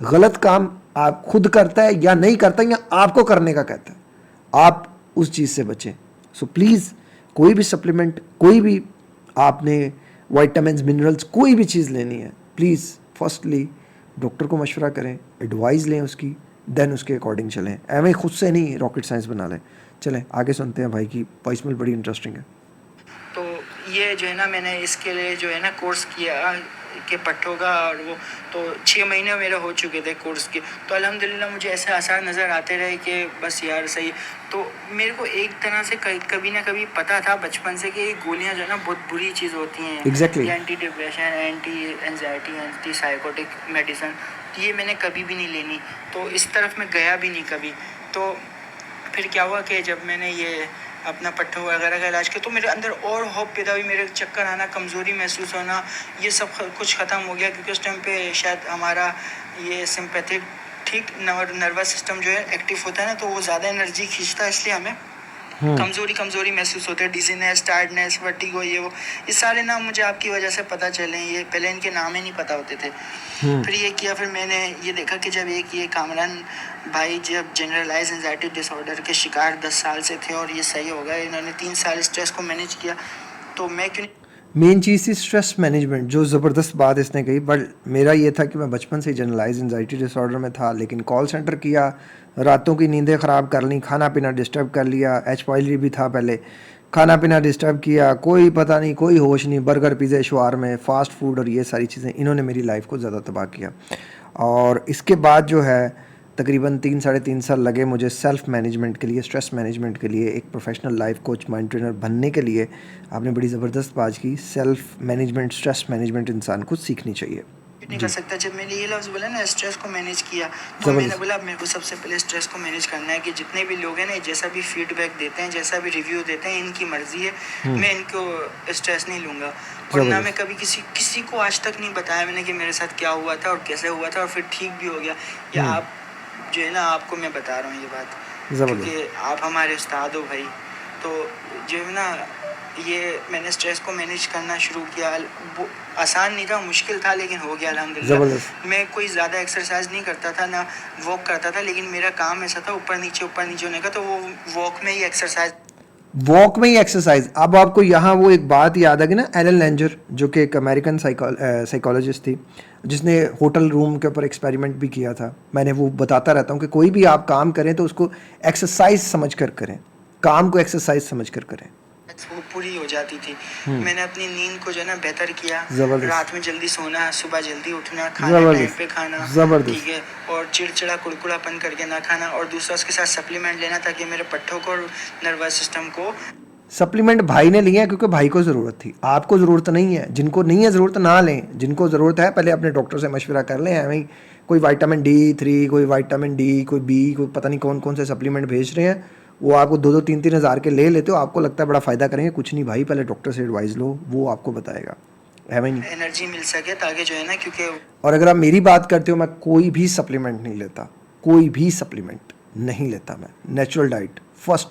गलत काम आप खुद करता है या नहीं करता या आपको करने का कहता है, आप उस चीज़ से बचें। सो प्लीज़ कोई भी सप्लीमेंट, कोई भी आपने विटामिन्स मिनरल्स कोई भी चीज़ लेनी है, प्लीज़ फर्स्टली डॉक्टर को मशवरा करें, एडवाइस लें उसकी, देन उसके अकॉर्डिंग चलें। एवं ही खुद से नहीं रॉकेट साइंस बना लें। चलें आगे सुनते हैं भाई की वॉइसमेल, बड़ी इंटरेस्टिंग है। तो ये जो है ना मैंने इसके लिए जो है ना कोर्स किया के पट्टों का, और वो तो 6 महीने मेरे हो चुके थे कोर्स के। तो अल्हम्दुलिल्लाह मुझे ऐसे आसार नज़र आते रहे कि बस यार सही। तो मेरे को एक तरह से कभी ना कभी पता था बचपन से कि ये गोलियां जो है ना बहुत बुरी चीज़ होती हैं। Exactly. ये anti depression, anti anxiety, anti psychotic medicine, ये मैंने कभी भी नहीं लेनी। तो इस तरफ मैं गया भी नहीं कभी। तो फिर क्या हुआ कि जब मैंने ये अपना पट्टों वगैरह का इलाज किया तो मेरे अंदर और होप पैदा हुई, मेरे चक्कर आना, कमज़ोरी महसूस होना, ये सब कुछ ख़त्म हो गया। क्योंकि उस टाइम पे शायद हमारा ये सिंपैथिक ठीक नर्वस सिस्टम जो है एक्टिव होता है ना, तो वो ज़्यादा एनर्जी खींचता है, इसलिए हमें कमज़ोरी महसूस होते हैं, डिजीनेस, टायर्डनेस, वर्टिगो, ये सारे नाम मुझे आपकी वजह से पता चले। ये पहले इनके नाम ही नहीं पता होते थे। फिर ये किया, फिर मैंने ये देखा कि जब एक ये कामरान भाई जब जनरलाइज एंजाइटी डिसऑर्डर के शिकार 10 साल से थे और ये सही हो गए, इन्होंने 3 साल स्ट्रेस को मैनेज किया, तो मैं क्यों मेन चीज़ थी स्ट्रेस मैनेजमेंट, जो ज़बरदस्त बात इसने कही। बट मेरा ये था कि मैं बचपन से जनरलाइज एंजाइटी डिसऑर्डर में था, लेकिन कॉल सेंटर किया, रातों की नींदें ख़राब कर ली, खाना पीना डिस्टर्ब कर लिया, एच पाइलरी भी था पहले, खाना पीना डिस्टर्ब किया, कोई पता नहीं, कोई होश नहीं, बर्गर पिज़्ज़ा शवारमे फ़ास्ट फूड और ये सारी चीज़ें, इन्होंने मेरी लाइफ को ज़्यादा तबाह किया। और इसके बाद जो है तकरीबन 3-3.5 साल लगे मुझे सेल्फ मैनेजमेंट के लिए, स्ट्रेस मैनेजमेंट के लिए, एक professional life coach, mind trainer बनने के लिए। आपने बड़ी ज़बरदस्त बात की, सेल्फ मैनेजमेंट, स्ट्रेस मैनेजमेंट इंसान को सीखनी चाहिए। नहीं कर सकता। जब मैंने ये लफ्ज़ बोला ना स्ट्रेस को मैनेज किया, तो मैंने बोला मेरे को सबसे पहले स्ट्रेस को मैनेज करना है कि जितने भी लोग हैं ना, जैसा भी फीडबैक देते हैं, जैसा भी रिव्यू देते हैं, इनकी मर्ज़ी है, मैं इनको स्ट्रेस नहीं लूँगा। और ना मैं कभी किसी को आज तक नहीं बताया मैंने कि मेरे साथ क्या हुआ था और कैसे हुआ था और फिर ठीक भी हो गया। या आप जो है ना, आपको मैं बता रहा हूँ ये बात, क्योंकि आप हमारे उस्ताद हो भाई। तो जो है ना, ये मैंने स्ट्रेस को मैनेज करना शुरू किया। वो आसान नहीं था, मुश्किल था, लेकिन हो गया अल्हम्दुलिल्लाह। मैं कोई ज़्यादा एक्सरसाइज नहीं करता था, ना वॉक करता था, लेकिन मेरा काम ऐसा था ऊपर नीचे होने का, तो वो वॉक में ही एक्सरसाइज। अब आपको यहाँ वो एक बात याद आ गई ना, एलन लैंजर, जो कि एक अमेरिकन साइकोलॉजिस्ट थी, जिसने होटल रूम के ऊपर एक्सपेरिमेंट भी किया था। मैंने वो बताता रहता हूँ कि कोई भी आप काम करें तो उसको एक्सरसाइज समझ कर करें, काम को एक्सरसाइज समझ कर करें। वो पूरी हो जाती थी। मैंने अपनी नींद को जो है ना बेहतर किया, रात में जल्दी सोना, सुबह जल्दी उठना, खाना टाइम पे खाना, ठीक है, और चिड़चिड़ा कुड़कुड़ापन करके ना खाना, और दूसरा उसके साथ सप्लीमेंट लेना ताकि मेरे पट्टों को और नर्वस सिस्टम को। सप्लीमेंट भाई ने लिया क्योंकि भाई को ज़रूरत थी, आपको ज़रूरत नहीं है। जिनको नहीं है ज़रूरत ना लें, जिनको ज़रूरत है पहले अपने डॉक्टर से मशवरा कर लें। हमें कोई विटामिन D3, कोई विटामिन D, कोई B, कोई पता नहीं कौन कौन से सप्लीमेंट भेज रहे हैं, वो आपको 2-3 हज़ार के ले लेते हो, आपको लगता है बड़ा फ़ायदा करेंगे, कुछ नहीं भाई, पहले डॉक्टर से एडवाइस लो, वो आपको बताएगा, है भाई नहीं, एनर्जी मिल सके ताकि जो है ना, क्योंकि और अगर आप मेरी बात करते हो, मैं कोई भी सप्लीमेंट नहीं लेता, कोई भी सप्लीमेंट नहीं लेता। मैं नेचुरल डाइट फर्स्ट,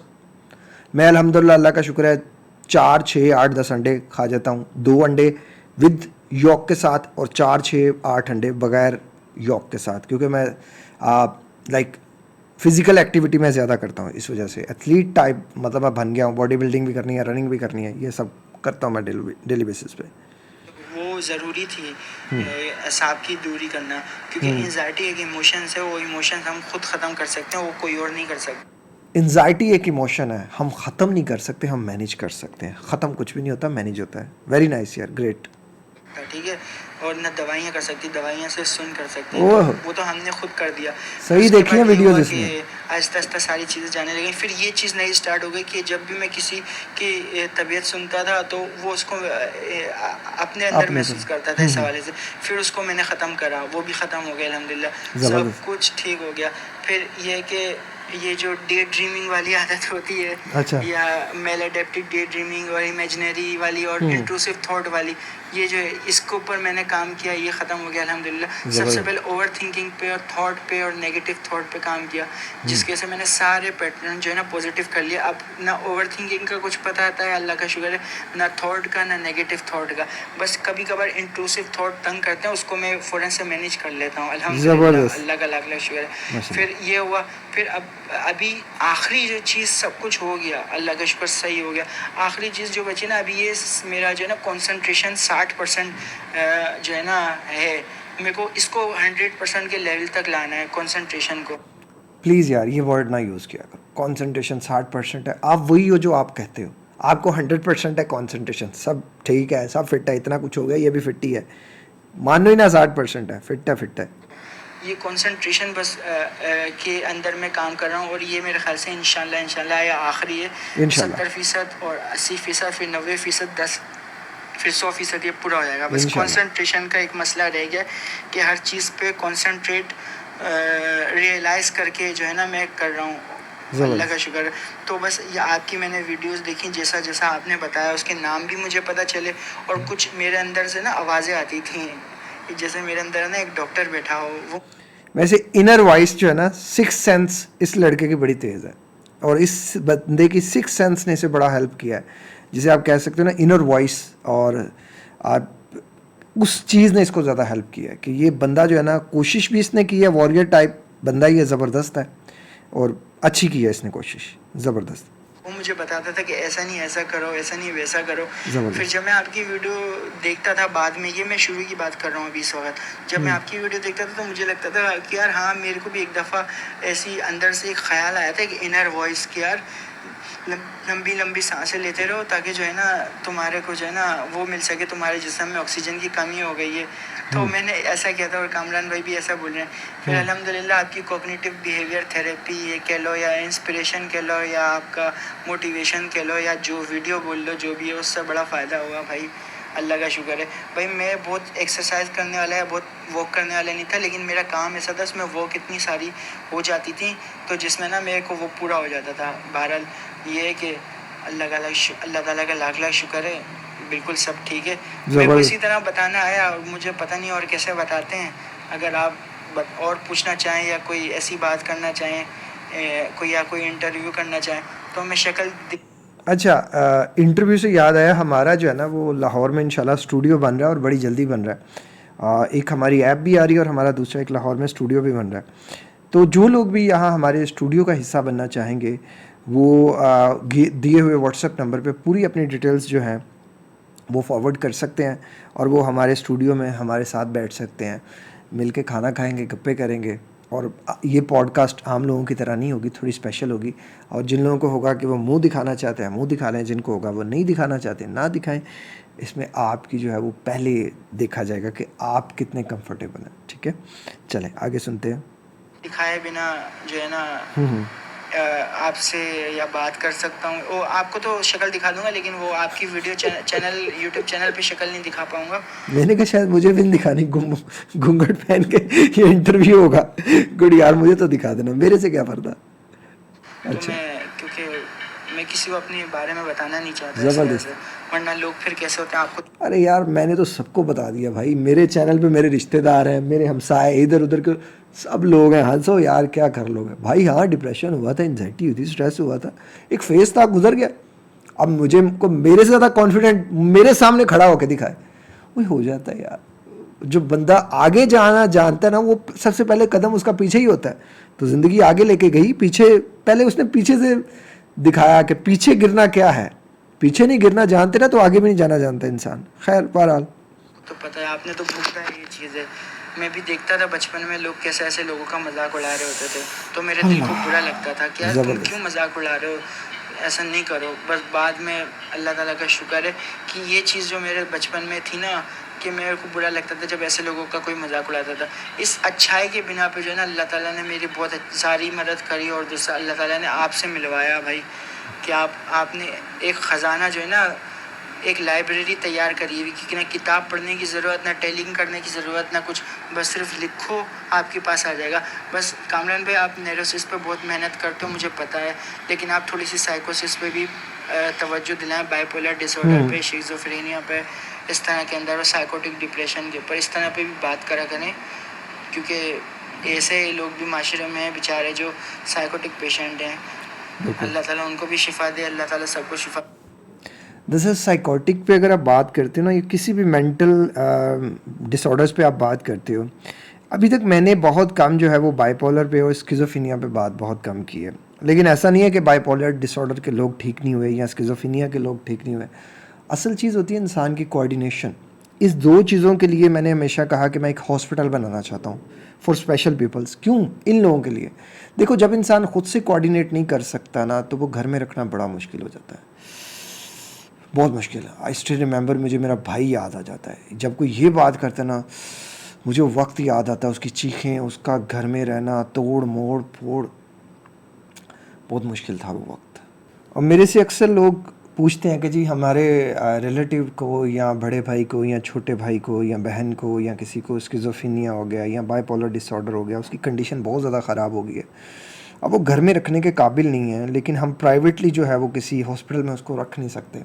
मैं अल्हम्दुलिल्लाह अल्लाह का शुक्र है 4, 6, 8, 10 अंडे खा जाता हूँ, 2 अंडे विद यॉक के साथ और 4, 6, 8 अंडे बगैर यॉक के साथ, क्योंकि मैं लाइक फिज़िकल एक्टिविटी में ज़्यादा करता हूँ, इस वजह से एथलीट टाइप, मतलब मैं बन गया हूँ, बॉडी बिल्डिंग भी करनी है, रनिंग भी करनी है, ये सब करता हूँ मैं डेली बेसिस पे। वो ज़रूरी थी असाब की दूरी करना, क्योंकि एंजाइटी एक इमोशन है, वो इमोशन हम खुद ख़त्म कर सकते हैं, वो कोई और नहीं कर सकता। एंजाइटी एक इमोशन है, हम ख़त्म नहीं कर सकते, हम मैनेज कर सकते हैं। ख़त्म कुछ भी नहीं होता, मैनेज होता है। वेरी नाइस यार, ग्रेट, ठीक है। और न दवाइयाँ कर सकती, दवाइयाँ से सुन कर सकते हैं, वो तो हमने खुद कर दिया। सही देखी है वीडियोस इसमें, आहिस्ता आहिस्ता सारी चीज़ें जाने लगी। फिर ये चीज़ नई स्टार्ट हो गई कि जब भी मैं किसी की तबीयत सुनता था तो वो उसको अपने अंदर महसूस करता था, इस हवाले से फिर उसको मैंने ख़त्म करा, वो भी ख़त्म हो गया अल्हम्दुलिल्लाह, सब कुछ ठीक हो गया। फिर ये कि ये जो डे ड्रीमिंग वाली आदत होती है, अच्छा। या मेल एडेप्टिव डे ड्रीमिंग और इमेजिनरी वाली और इंट्रूसिव थॉट वाली, ये जो है इसके ऊपर मैंने काम किया, ये ख़त्म हो गया अल्हम्दुलिल्लाह। सबसे ज़बरदस्त। पहले ओवर थिंकिंग पे और थॉट पे और नेगेटिव थॉट पे काम किया, जिसकी वजह से मैंने सारे पैटर्न जो है ना पॉजिटिव कर लिया। अब ना ओवर थिंकिंग का कुछ पता आता है, अल्लाह का शुक्र है, ना थॉट का ना नेगेटिव थॉट का। बस कभी कभार इंट्रूसिव थॉट तंग करते हैं, उसको मैं फ़ौरन से मैनेज कर लेता हूँ अल्हम्दुलिल्लाह, ज़बरदस्त। अल्लाह का लाख लाख शुक्र है। माशाल्लाह। फिर ये हुआ, फिर अब अभी आखिरी जो चीज़, सब कुछ हो गया अल्लाह का शुक्र, सही हो गया। आखिरी चीज़ जो बची ना अभी, ये मेरा जो है ना कंसंट्रेशन 60% जो है ना है, मेरे को इसको 100% के लेवल तक लाना है कंसंट्रेशन को। प्लीज़ यार ये वर्ड ना यूज़ किया करो, कंसंट्रेशन 60% है। आप वही हो जो आप कहते हो, आपको 100% है कंसंट्रेशन, सब ठीक है, सब फिट है, इतना कुछ हो गया, ये भी फिट ही है, मानो ही ना 60% है, फिट है फिट है। ये कंसंट्रेशन बस के अंदर मैं काम कर रहा हूँ, और ये मेरे ख्याल से इंशाल्लाह इंशाल्लाह ये आखिरी है। इंशाल्लाह 70% और 80%, फिर 90%, 10, फिर 100% ये पूरा हो जाएगा। बस इंशाल्लाह। कंसंट्रेशन का एक मसला रह गया कि हर चीज़ पे कंसंट्रेट रियलाइज़ करके जो है ना मैं कर रहा हूँ, अल्लाह का शुक्र है। तो बस ये आपकी मैंने वीडियोस देखी, जैसा जैसा आपने बताया उसके नाम भी मुझे पता चले, और कुछ मेरे अंदर से ना आवाज़ें आती थी, जैसे मेरे अंदर ना एक डॉक्टर बैठा हो, वो वैसे इनर वॉइस जो है ना, सिक्स सेंस इस लड़के की बड़ी तेज़ है, और इस बंदे की सिक्स सेंस ने इसे बड़ा हेल्प किया है, जिसे आप कह सकते हो ना इनर वॉइस, और आप उस चीज़ ने इसको ज़्यादा हेल्प किया है कि ये बंदा जो है ना, कोशिश भी इसने की है, वॉरियर टाइप बंदा ही है, ज़बरदस्त है, और अच्छी की है इसने कोशिश, ज़बरदस्त। वो मुझे बताता था कि ऐसा नहीं ऐसा करो, ऐसा नहीं वैसा करो। ज़बरदस्त। फिर जब मैं आपकी वीडियो देखता था बाद में, ये मैं शुरू की बात कर रहा हूँ अभी इस वक्त, जब मैं आपकी वीडियो देखता था तो मुझे लगता था कि यार हाँ, मेरे को भी एक दफ़ा ऐसी अंदर से एक ख्याल आया था कि इनर वॉइस कि यार लंबी लंबी सांसें लेते रहो, ताकि जो है ना तुम्हारे को जो है ना वो मिल सके, तुम्हारे जिस्म में ऑक्सीजन की कमी हो गई है। तो मैंने ऐसा किया था, और कामरान भाई भी ऐसा बोल रहे हैं। फिर अल्हम्दुलिल्लाह आपकी कॉग्निटिव बिहेवियर थेरेपी ये कह लो, या इंस्पिरेशन कह लो, या आपका मोटिवेशन कह लो, या जो वीडियो बोल लो, जो भी है, उससे बड़ा फ़ायदा हुआ भाई, अल्लाह का शुक्र है। भाई मैं बहुत एक्सरसाइज करने वाला है, बहुत वॉक करने वाला नहीं था, लेकिन मेरा काम ऐसा था, उसमें वॉक इतनी सारी हो जाती थी, तो जिसमें ना मेरे को वो पूरा हो जाता था। बहरहाल ये है कि अल्लाह ताला का लाख लाख शुक्र है, बिल्कुल सब ठीक है। मेरे को इसी तरह बताना आया, और मुझे पता नहीं और कैसे बताते हैं। अगर आप और पूछना चाहें, या कोई ऐसी बात करना चाहें, कोई या कोई इंटरव्यू करना चाहें, तो मैं शक्ल। अच्छा, इंटरव्यू से याद आया, हमारा जो है ना वो लाहौर में इंशाल्लाह स्टूडियो बन रहा है, और बड़ी जल्दी बन रहा है। एक हमारी ऐप भी आ रही है, और हमारा दूसरा एक लाहौर में स्टूडियो भी बन रहा है। तो जो लोग भी यहाँ हमारे स्टूडियो का हिस्सा बनना चाहेंगे, वो दिए हुए व्हाट्सएप नंबर पे पूरी अपनी डिटेल्स जो हैं वो फॉरवर्ड कर सकते हैं, और वो हमारे स्टूडियो में हमारे साथ बैठ सकते हैं, मिल के खाना खाएंगे, गप्पे करेंगे। और ये पॉडकास्ट आम लोगों की तरह नहीं होगी, थोड़ी स्पेशल होगी, और जिन लोगों को होगा कि वो मुंह दिखाना चाहते हैं मुंह दिखा लें, जिनको होगा वो नहीं दिखाना चाहते ना दिखाएं। इसमें आपकी जो है वो पहले देखा जाएगा कि आप कितने कंफर्टेबल हैं। ठीक है, चलें आगे सुनते हैं। दिखाए बिना जो है ना आपसे या बात कर सकता हूँ। वो आपको तो शक्ल दिखा दूंगा, लेकिन वो आपकी वीडियो चैनल यूट्यूब चैनल पे शक्ल नहीं दिखा पाऊँगा। मैंने कहा शायद मुझे भी नहीं दिखानी, घूंघट पहन के ये इंटरव्यू होगा, गुड यार मुझे तो दिखा देना, मेरे से क्या पर्दा। तो अच्छा, क्योंकि मैं किसी को अपने बारे में बताना नहीं चाहता ज़बरदस्त। ऐसे, वरना लोग फिर कैसे होते हैं आपको। अरे यार मैंने तो सबको बता दिया भाई, मेरे चैनल पे मेरे रिश्तेदार हैं, मेरे हमसाए, इधर उधर के सब लोग हैं। हंसो यार, क्या कर लोगे भाई। हाँ, डिप्रेशन हुआ था, एंजाइटी हुई थी, स्ट्रेस हुआ था, एक फेज था, गुजर गया। अब मुझे को मेरे से ज़्यादा कॉन्फिडेंट मेरे सामने खड़ा होकर दिखाए, वही हो जाता है यार। जो बंदा आगे जाना जानता है ना, वो सबसे पहले कदम उसका पीछे ही होता है। तो ज़िंदगी आगे लेके गई, पीछे पहले उसने पीछे से दिखाया कि पीछे गिरना क्या है। पीछे नहीं गिरना जानते ना, तो आगे भी नहीं जाना जानता इंसान। खैर बहरहाल, तो पता है, आपने तो भुगता है ये चीज़ है। मैं भी देखता था बचपन में लोग कैसे ऐसे लोगों का मजाक उड़ा रहे होते थे, तो मेरे दिल को बुरा लगता था कि यार तुम ज़बरदस्त। क्यों मजाक उड़ा रहे हो, ऐसा नहीं करो। बस बाद में अल्लाह ताला का शुक्र है कि ये चीज़ जो मेरे बचपन में थी ना, कि मेरे को बुरा लगता था जब ऐसे लोगों का कोई मजाक उड़ाता था। इस अच्छाई के बिना पे जो है ना, अल्लाह ताला ने मेरी बहुत सारी मदद करी, और दूसरा अल्लाह ताला ने आपसे मिलवाया भाई, कि आपने एक ख़जाना जो है ना एक लाइब्रेरी तैयार करी हुई कि ना किताब पढ़ने की ज़रूरत, ना टेलिंग करने की ज़रूरत, ना कुछ, बस सिर्फ लिखो आपके पास आ जाएगा। बस कामरान भाई, आप न्यूरोसिस पे बहुत मेहनत करते हो मुझे पता है, लेकिन आप थोड़ी सी साइकोसिस पे भी तवज्जो दिलाएं, बाइपोलर डिसऑर्डर पे, शिज़ोफ्रेनिया पे, इस तरह के अंदर, और साइकोटिक डिप्रेशन के ऊपर इस तरह पे भी बात करा करें, क्योंकि ऐसे लोग भी माशरे में हैं बेचारे जो साइकोटिक पेशेंट हैं। बिल्कुल। अल्लाह ताला उनको भी शिफा दे, अल्लाह ताला सबको शिफा। दिस इज साइकोटिक पे अगर आप बात करते हो ना, या किसी भी मेंटल डिसऑर्डर्स पे आप बात करते हो, अभी तक मैंने बहुत कम जो है वो बाइपोलर पे और स्किज़ोफ्रेनिया पे बात बहुत कम की है। लेकिन ऐसा नहीं है कि बाइपोलर डिसऑर्डर के लोग ठीक नहीं हुए या स्किज़ोफ्रेनिया के लोग ठीक नहीं हुए। असल चीज़ होती है इंसान की कोऑर्डिनेशन। इस दो चीज़ों के लिए मैंने हमेशा कहा कि मैं एक हॉस्पिटल बनाना चाहता हूँ फॉर स्पेशल पीपल्स। क्यों? इन लोगों के लिए। देखो, जब इंसान खुद से कोऑर्डिनेट नहीं कर सकता ना, तो वो घर में रखना बड़ा मुश्किल हो जाता है, बहुत मुश्किल है। आई स्टिल रिमेंबर, मुझे मेरा भाई याद आ जाता है जब कोई ये बात करता ना, मुझे वो वक्त याद आता है, उसकी चीखें, उसका घर में रहना, तोड़ मोड़ फोड़, बहुत मुश्किल था वो वक्त। और मेरे से अक्सर लोग पूछते हैं कि जी हमारे रिलेटिव को या बड़े भाई को या छोटे भाई को या बहन को या किसी को स्किज़ोफ्रेनिया हो गया या बाइपोलर डिसऑर्डर हो गया, उसकी कंडीशन बहुत ज़्यादा ख़राब हो गई है, अब वो घर में रखने के काबिल नहीं है, लेकिन हम प्राइवेटली जो है वो किसी हॉस्पिटल में उसको रख नहीं सकते।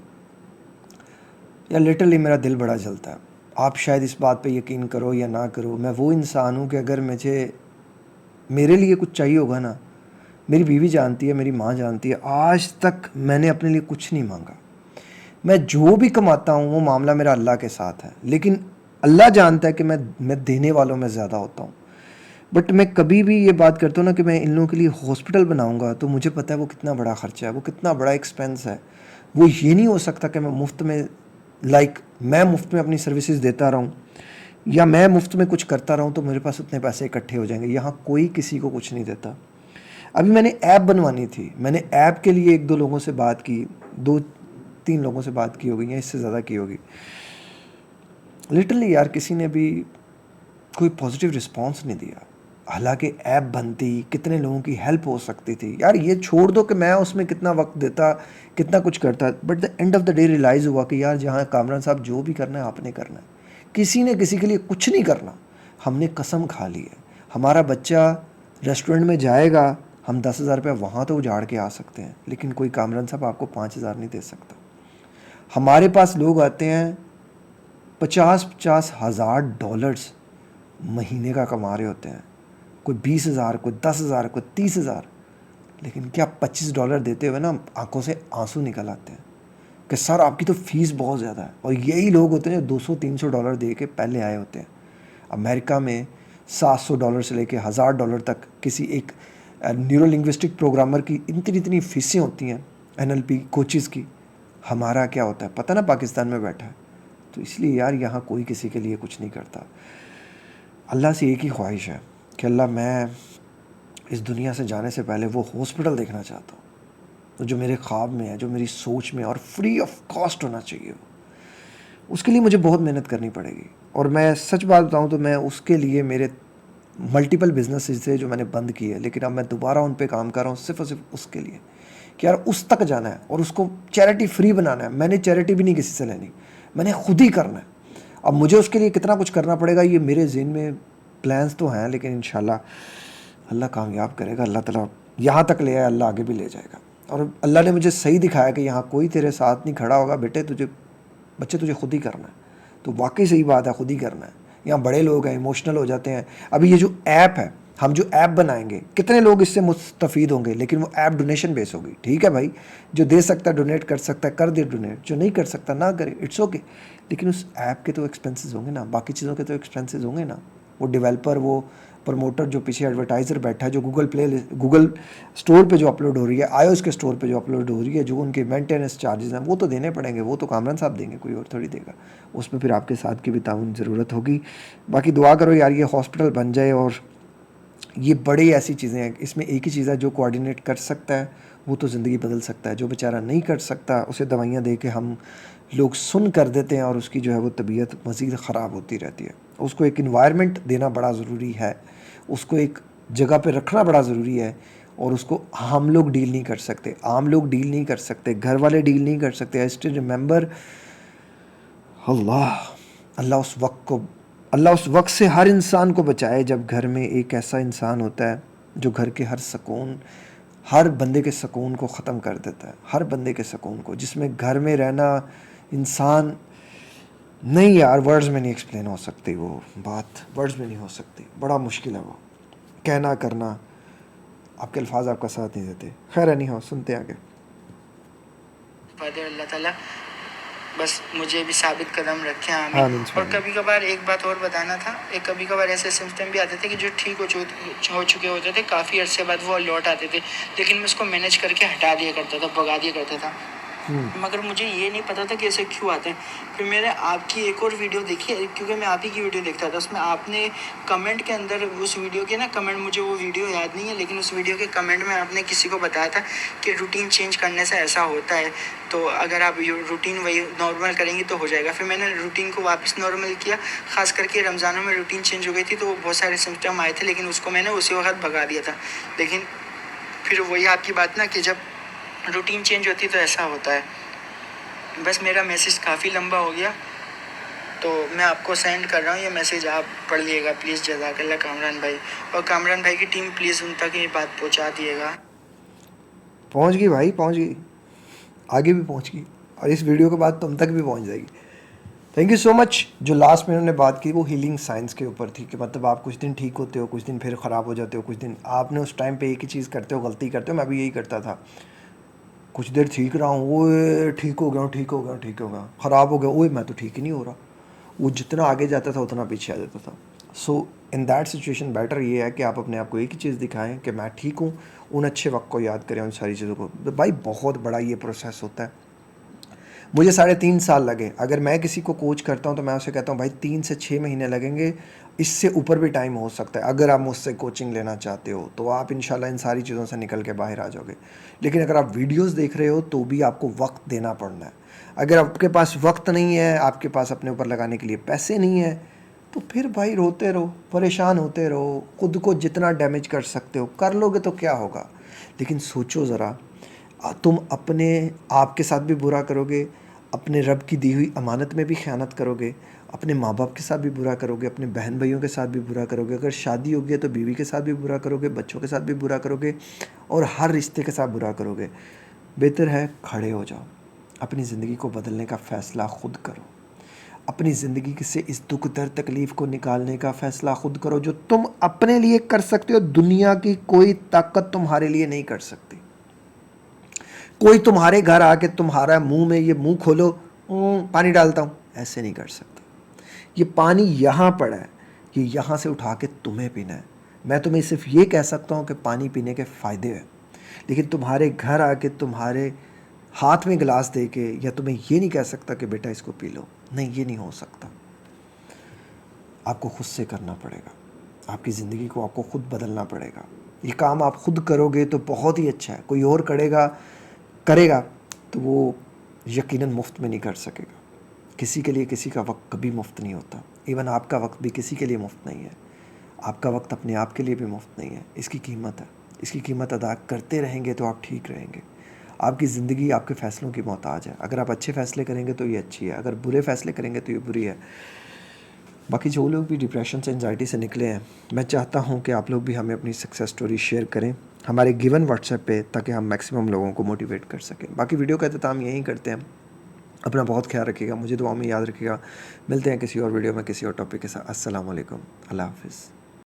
या लिटरली मेरा दिल बड़ा जलता है। आप शायद इस बात पे यकीन करो या ना करो, मैं वो इंसान हूँ कि अगर मुझे मेरे लिए कुछ चाहिए होगा ना, मेरी बीवी जानती है, मेरी माँ जानती है, आज तक मैंने अपने लिए कुछ नहीं मांगा। मैं जो भी कमाता हूँ वो मामला मेरा अल्लाह के साथ है, लेकिन अल्लाह जानता है कि मैं देने वालों में ज़्यादा होता हूँ। बट मैं कभी भी ये बात करता हूँ ना कि मैं इन लोगों के लिए हॉस्पिटल बनाऊँगा, तो मुझे पता है वो कितना बड़ा ख़र्चा है, वो कितना बड़ा एक्सपेंस है। वो ये नहीं हो सकता कि मैं मुफ्त में, मैं मुफ्त में अपनी सर्विसेज देता रहूं या मैं मुफ्त में कुछ करता रहूं तो मेरे पास उतने पैसे इकट्ठे हो जाएंगे। यहाँ कोई किसी को कुछ नहीं देता। अभी मैंने ऐप बनवानी थी, मैंने ऐप के लिए 1-2 लोगों से बात की, 2-3 लोगों से बात की होगी या इससे ज़्यादा की होगी। लिटरली यार, किसी ने भी कोई पॉजिटिव रिस्पॉन्स नहीं दिया। हालांकि ऐप बनती, कितने लोगों की हेल्प हो सकती थी यार। ये छोड़ दो कि मैं उसमें कितना वक्त देता, कितना कुछ करता, but the end of the day realise हुआ कि यार जहाँ कामरान साहब जो भी करना है आपने करना है, किसी ने किसी के लिए कुछ नहीं करना। हमने कसम खा ली है, हमारा बच्चा रेस्टोरेंट में जाएगा, हम 10,000 रुपये वहाँ तो उजाड़ के आ सकते हैं, लेकिन कोई कामरान साहब आपको 5,000 नहीं दे सकता। हमारे पास लोग आते हैं 50-50 हज़ार डॉलर्स महीने का कमा रहे होते हैं, कोई 20,000, कोई 10,000, कोई 30,000, लेकिन क्या $25 देते हुए ना आंखों से आंसू निकल आते हैं कि सर आपकी तो फ़ीस बहुत ज़्यादा है। और यही लोग होते हैं जो $200-300 दे के पहले आए होते हैं। अमेरिका में $700 से लेके $1,000 तक किसी एक न्यूरो लिंग्विस्टिक प्रोग्रामर की इतनी इतनी फ़ीसें होती हैं, NLP कोचेज़ की। हमारा क्या होता है पता ना, पाकिस्तान में बैठा है। तो इसलिए यार यहाँ कोई किसी के लिए कुछ नहीं करता। अल्लाह से एक ही ख्वाहिश है कि अल्लाह, मैं इस दुनिया से जाने से पहले वो हॉस्पिटल देखना चाहता हूँ तो जो मेरे ख्वाब में है, जो मेरी सोच में, और फ्री ऑफ कॉस्ट होना चाहिए वो। उसके लिए मुझे बहुत मेहनत करनी पड़ेगी। और मैं सच बात बताऊँ तो मैं उसके लिए, मेरे मल्टीपल बिजनेसेस थे जो मैंने बंद किए, लेकिन अब मैं दोबारा उन पे काम कर रहा हूँ सिर्फ और सिर्फ उसके लिए कि यार उस तक जाना है और उसको चैरिटी फ्री बनाना है। मैंने चैरिटी भी नहीं किसी से लेनी, मैंने खुद ही करना है। अब मुझे उसके लिए कितना कुछ करना पड़ेगा ये मेरे ज़हन में प्लान्स तो हैं, लेकिन इंशाल्लाह अल्लाह कामयाब करेगा। अल्लाह ताला यहाँ तक ले आया, अल्लाह आगे भी ले जाएगा। और अल्लाह ने मुझे सही दिखाया कि यहाँ कोई तेरे साथ नहीं खड़ा होगा, बेटे तुझे खुद ही करना है। तो वाकई सही बात है, खुद ही करना है। यहाँ बड़े लोग हैं, इमोशनल हो जाते हैं। अभी ये जो ऐप है, हम जो ऐप बनाएंगे, कितने लोग इससे मुस्तफ़ीद होंगे, लेकिन वो ऐप डोनेशन बेस होगी। ठीक है भाई, जो दे सकता है डोनेट कर सकता है, कर दे डोनेट, जो नहीं कर सकता ना करे, इट्स ओके। लेकिन उस ऐप के तो एक्सपेंसेस होंगे ना, बाकी चीज़ों के तो एक्सपेंसेस होंगे ना। वो डेवलपर, वो प्रमोटर, जो पीछे एडवर्टाइज़र बैठा है, जो गूगल स्टोर पे जो अपलोड हो रही है, iOS के स्टोर पे जो अपलोड हो रही है, जो उनके मेंटेनेंस चार्जेस हैं, वो तो देने पड़ेंगे। वो तो कामरान साहब देंगे, कोई और थोड़ी देगा। उसमें फिर आपके साथ की भी ताउन ज़रूरत होगी। बाकी दुआ करो यार ये हॉस्पिटल बन जाए। और ये बड़ी ऐसी चीज़ें हैं, इसमें एक ही चीज़ है, जो कोऑर्डिनेट कर सकता है वो तो ज़िंदगी बदल सकता है। जो बेचारा नहीं कर सकता, उसे दवाइयाँ दे के हम लोग सुन कर देते हैं और उसकी जो है वो तबीयत मज़ीद ख़राब होती रहती है। उसको एक इन्वायरमेंट देना बड़ा ज़रूरी है, उसको एक जगह पे रखना बड़ा ज़रूरी है। और उसको हम लोग डील नहीं कर सकते, आम लोग डील नहीं कर सकते, घर वाले डील नहीं कर सकते। आई स्टिल रिमेंबर अल्लाह उस वक्त से हर इंसान को बचाए जब घर में एक ऐसा इंसान होता है जो घर के हर बंदे के सुकून को ख़त्म कर देता है, हर बंदे के सुकून को, जिसमें घर में रहना इंसान नहीं यार, वर्ड्स में नहीं एक्सप्लेन हो सकती वो बात, वर्ड्स में नहीं हो सकती, बड़ा मुश्किल है वो कहना करना, आपके अल्फाज आपका साथ नहीं देते। खैर नहीं हो, सुनते आगे। फादर अल्लाह ताला बस मुझे भी साबित कदम रखे, आमीन। आमीन। और कभी कभार एक बात और बताना था, कभी कभार ऐसे सिम्टम भी आते थे कि जो ठीक हो चुके होते थे, काफ़ी अरसे बाद वो लौट आते थे, लेकिन मैं उसको मैनेज करके हटा दिया करता था, भगा दिया करता था। मगर मुझे ये नहीं पता था कि ऐसे क्यों आते हैं। फिर मैंने आपकी एक और वीडियो देखी, क्योंकि मैं आप ही की वीडियो देखता था, उसमें आपने कमेंट के अंदर उस वीडियो के ना कमेंट, मुझे वो वीडियो याद नहीं है, लेकिन उस वीडियो के कमेंट में आपने किसी को बताया था कि रूटीन चेंज करने से ऐसा होता है, तो अगर आप रूटीन वही नॉर्मल करेंगे तो हो जाएगा। फिर मैंने रूटीन को वापस नॉर्मल किया, ख़ास करके रमज़ानों में रूटीन चेंज हो गई थी, तो बहुत सारे सिम्टम आए थे, लेकिन उसको मैंने उसी वक्त भगा दिया था। लेकिन फिर वही आपकी बात ना कि जब रूटीन चेंज होती तो ऐसा होता है। बस मेरा मैसेज काफ़ी लंबा हो गया, तो मैं आपको सेंड कर रहा हूँ ये मैसेज, आप पढ़ लिएगा प्लीज़। जज़ाकल्लाह कामरान भाई, और कामरान भाई की टीम प्लीज़ उन तक ये बात पहुँचा दिएगा। पहुँच गई भाई, पहुँच गई, आगे भी पहुँच गई, और इस वीडियो के बाद तुम तक भी पहुँच जाएगी। Thank you so much. जो लास्ट में उन्होंने बात की वो हीलिंग साइंस के ऊपर थी, कि मतलब आप कुछ दिन ठीक होते हो, कुछ दिन फिर ख़राब हो जाते हो, कुछ दिन आपने उस टाइम पे एक ही चीज़ करते हो, गलती करते हो। मैं भी यही करता था, कुछ देर ठीक रहा हूँ, वो ठीक हो गया, ख़राब हो गया, ओए मैं तो ठीक ही नहीं हो रहा। वो जितना आगे जाता था उतना पीछे आ जाता था। सो इन दैट सिचुएशन बेटर ये है कि आप अपने आप को एक ही चीज़ दिखाएं कि मैं ठीक हूँ, उन अच्छे वक्त को याद करें, उन सारी चीज़ों को। तो भाई बहुत बड़ा ये प्रोसेस होता है। मुझे 3.5 साल लगे। अगर मैं किसी को कोच करता हूँ तो मैं उसे कहता हूँ भाई 3 से 6 महीने लगेंगे, इससे ऊपर भी टाइम हो सकता है। अगर आप मुझसे कोचिंग लेना चाहते हो तो आप इंशाल्लाह इन सारी चीज़ों से निकल के बाहर आ जाओगे। लेकिन अगर आप वीडियोस देख रहे हो तो भी आपको वक्त देना पड़ना है। अगर आपके पास वक्त नहीं है, आपके पास अपने ऊपर लगाने के लिए पैसे नहीं है, तो फिर भाई रोते रहो, परेशान होते रहो, ख़ुद को जितना डैमेज कर सकते हो कर लोगे तो क्या होगा। लेकिन सोचो ज़रा, तुम अपने आप के साथ भी बुरा करोगे, अपने रब की दी हुई अमानत में भी ख़यानत करोगे, अपने माँ बाप के साथ भी बुरा करोगे, अपने बहन भाइयों के साथ भी बुरा करोगे, अगर शादी होगी है तो बीवी के साथ भी बुरा करोगे, बच्चों के साथ भी बुरा करोगे, और हर रिश्ते के साथ बुरा करोगे। बेहतर है खड़े हो जाओ, अपनी ज़िंदगी को बदलने का फ़ैसला ख़ुद करो, अपनी ज़िंदगी से इस दुख दर्द तकलीफ़ को निकालने का फ़ैसला ख़ुद करो। जो तुम अपने लिए कर सकते हो, दुनिया की कोई ताकत तुम्हारे लिए नहीं कर सकती। कोई तुम्हारे घर आके तुम्हारा मुंह में ये मुंह खोलो, पानी डालता हूँ, ऐसे नहीं कर सकता। ये पानी यहाँ पड़ा है, ये यहाँ से उठा के तुम्हें पीना है। मैं तुम्हें सिर्फ ये कह सकता हूँ कि पानी पीने के फ़ायदे हैं, लेकिन तुम्हारे घर आके तुम्हारे हाथ में गिलास दे के या तुम्हें ये नहीं कह सकता कि बेटा इसको पी लो। नहीं, ये नहीं हो सकता। आपको खुद से करना पड़ेगा, आपकी ज़िंदगी को आपको खुद बदलना पड़ेगा। ये काम आप खुद करोगे तो बहुत ही अच्छा है। कोई और करेगा तो वो यकीनन मुफ्त में नहीं कर सकेगा। किसी के लिए किसी का वक्त कभी मुफ्त नहीं होता। इवन आपका वक्त भी किसी के लिए मुफ्त नहीं है। आपका वक्त अपने आप के लिए भी मुफ्त नहीं है। इसकी कीमत है, इसकी कीमत अदा करते रहेंगे तो आप ठीक रहेंगे। आपकी ज़िंदगी आपके फ़ैसलों की मोहताज है। अगर आप अच्छे फ़ैसले करेंगे तो ये अच्छी है, अगर बुरे फ़ैसले करेंगे तो ये बुरी है। बाकी जो लोग भी डिप्रेशन से, एंजाइटी से निकले हैं, मैं चाहता हूं कि आप लोग भी हमें अपनी सक्सेस स्टोरी शेयर करें हमारे गिवन व्हाट्सएप पे, ताकि हम मैक्सिमम लोगों को मोटिवेट कर सकें। बाकी वीडियो का अख्ताम यहीं करते हैं। अपना बहुत ख्याल रखिएगा, मुझे दुआ में याद रखिएगा। मिलते हैं किसी और वीडियो में किसी और टॉपिक के साथ। अस्सलाम वालेकुम, अल्लाह हाफ़िज़।